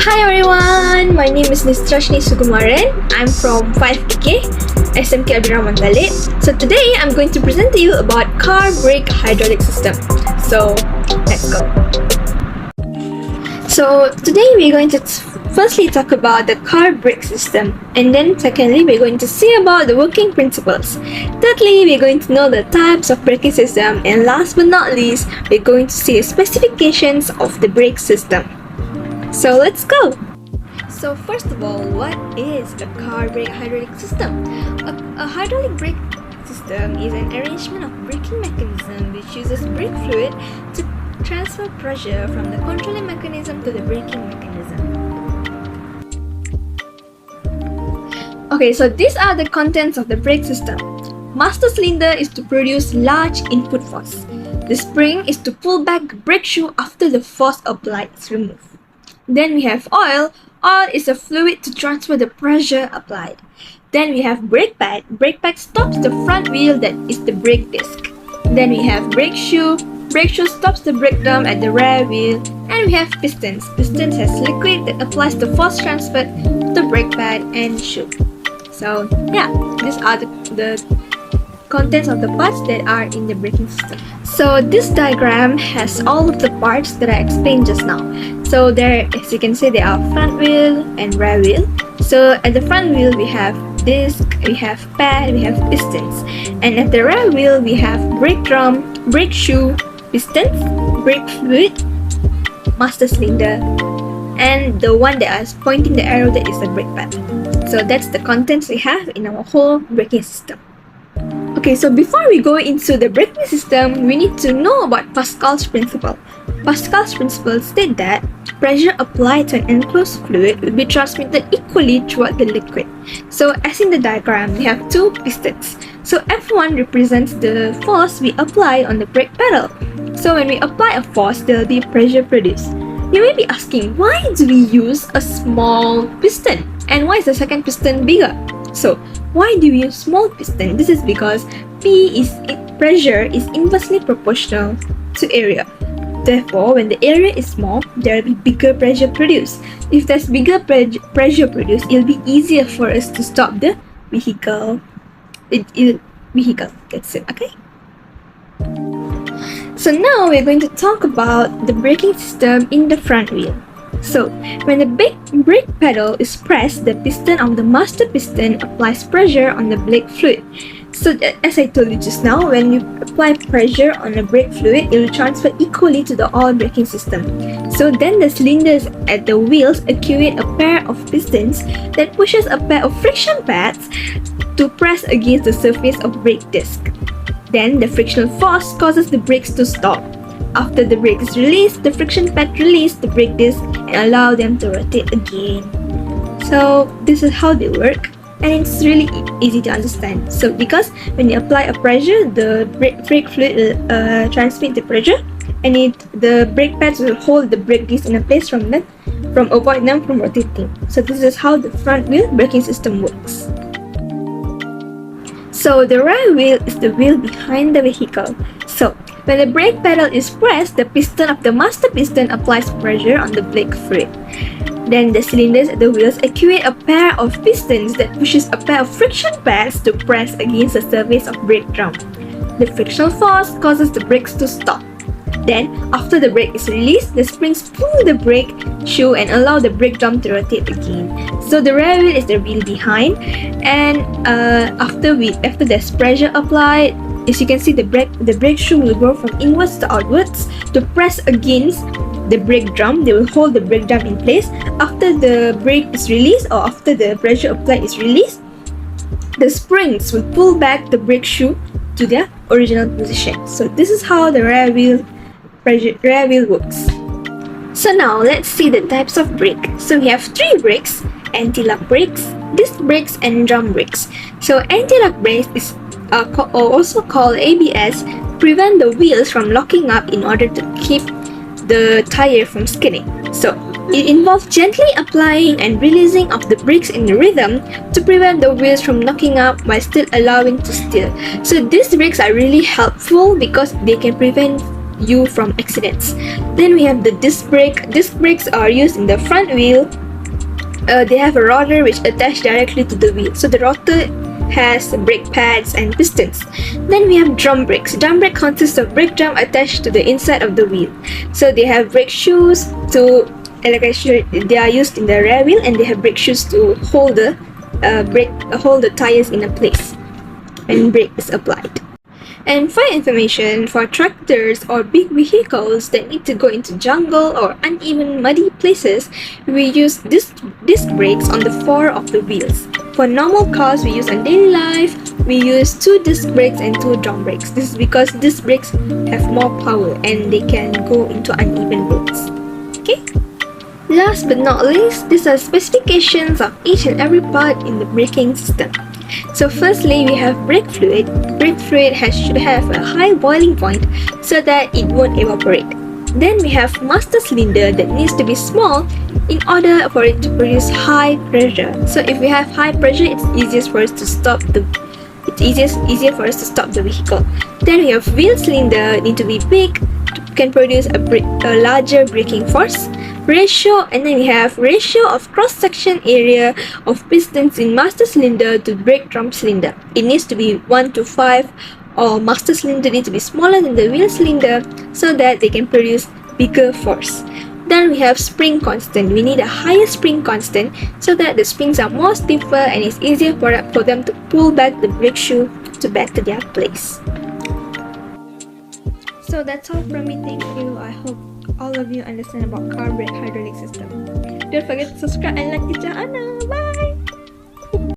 Hi everyone, my name is NITHRASHINI SUGUMARAN. I'm from 5 Gigih, SMK Abdurrahman Khalid. So today I'm going to present to you about car brake hydraulic system. So let's go. So today we're going to firstly talk about the car brake system, and then secondly we're going to see about the working principles. Thirdly, we're going to know the types of braking system, and last but not least, we're going to see the specifications of the brake system. So let's go! So first of all, what is a car brake hydraulic system? A hydraulic brake system is an arrangement of braking mechanism which uses brake fluid to transfer pressure from the controlling mechanism to the braking mechanism. Okay, so these are the contents of the brake system. Master cylinder is to produce large input force. The spring is to pull back the brake shoe after the force applied is removed. Then we have oil. Oil is a fluid to transfer the pressure applied. Then we have brake pad. Brake pad stops the front wheel, that is the brake disc. Then we have brake shoe. Brake shoe stops the brake drum at the rear wheel. And we have pistons. Pistons has liquid that applies the force transfer to the brake pad and shoe. So yeah, these are the contents of the parts that are in the braking system. So this diagram has all of the parts that I explained just now. So there, as you can see, there are front wheel and rear wheel. So at the front wheel we have disc, we have pad, we have pistons. And at the rear wheel we have brake drum, brake shoe, pistons, brake fluid, master cylinder, and the one that is pointing the arrow, that is the brake pad. So that's the contents we have in our whole braking system. Okay, so before we go into the braking system, we need to know about Pascal's principle. Pascal's principle states that pressure applied to an enclosed fluid will be transmitted equally throughout the liquid. So as in the diagram, we have two pistons. So F1 represents the force we apply on the brake pedal. So when we apply a force, there will be pressure produced. You may be asking, why do we use a small piston? And why is the second piston bigger? So why do we use small piston? This is because pressure is inversely proportional to area. Therefore, when the area is small, there will be bigger pressure produced. If there's bigger pressure produced, it will be easier for us to stop the vehicle. That's it, okay? So now we're going to talk about the braking system in the front wheel. So, when the brake pedal is pressed, the piston of the master piston applies pressure on the brake fluid. So, as I told you just now, when you apply pressure on the brake fluid, it will transfer equally to the all braking system. So then the cylinders at the wheels actuate a pair of pistons that pushes a pair of friction pads to press against the surface of brake disc. Then the frictional force causes the brakes to stop. After the brake is released, the friction pad releases the brake disc and allow them to rotate again. So this is how they work, and it's really easy to understand. So because when you apply a pressure, the brake fluid will transmit the pressure, and the brake pads will hold the brake disc in a place from avoid them from rotating. So this is how the front wheel braking system works. So the rear wheel is the wheel behind the vehicle. So when the brake pedal is pressed, the piston of the master piston applies pressure on the brake fluid. Then the cylinders at the wheels actuate a pair of pistons that pushes a pair of friction pads to press against the surface of brake drum. The frictional force causes the brakes to stop. Then, after the brake is released, the springs pull the brake shoe and allow the brake drum to rotate again. So the rear wheel is the wheel behind, and after there's pressure applied, as you can see, the brake shoe will go from inwards to outwards to press against the brake drum. They will hold the brake drum in place. After the brake is released, or after the pressure applied is released, the springs will pull back the brake shoe to their original position. So this is how the rear wheel works. So now let's see the types of brake. So we have three brakes: anti-lock brakes, disc brakes, and drum brakes. So anti-lock brakes is also called ABS, prevent the wheels from locking up in order to keep the tire from skidding. So it involves gently applying and releasing of the brakes in rhythm to prevent the wheels from knocking up while still allowing to steer. So these brakes are really helpful because they can prevent you from accidents. Then we have the disc brake. Disc brakes are used in the front wheel. They have a rotor which attached directly to the wheel. So the rotor has brake pads and pistons. Then we have drum brakes. Drum brake consists of brake drum attached to the inside of the wheel. So they have brake shoes to, like I showed, they are used in the rear wheel, and they have brake shoes to hold the hold the tires in a place when brake is applied. And for information, for tractors or big vehicles that need to go into jungle or uneven muddy places, we use disc brakes on the four of the wheels. For normal cars we use in daily life, we use 2 disc brakes and 2 drum brakes. This is because disc brakes have more power and they can go into uneven roads. Okay? Last but not least, these are specifications of each and every part in the braking system. So firstly, we have brake fluid. Brake fluid should have a high boiling point so that it won't evaporate. Then we have master cylinder that needs to be small in order for it to produce high pressure. So if we have high pressure, it's easier for us to stop the vehicle. Then we have wheel cylinder, need to be big, can produce a larger braking force. Ratio, and then we have ratio of cross-section area of pistons in master cylinder to brake drum cylinder. It needs to be 1:5, or master cylinder needs to be smaller than the wheel cylinder so that they can produce bigger force. Then we have spring constant. We need a higher spring constant so that the springs are more stiffer and it's easier for them to pull back the brake shoe back to their place. So that's all from me. Thank you. I hope all of you understand about car brake hydraulic system. Don't forget to subscribe and like the channel. Bye!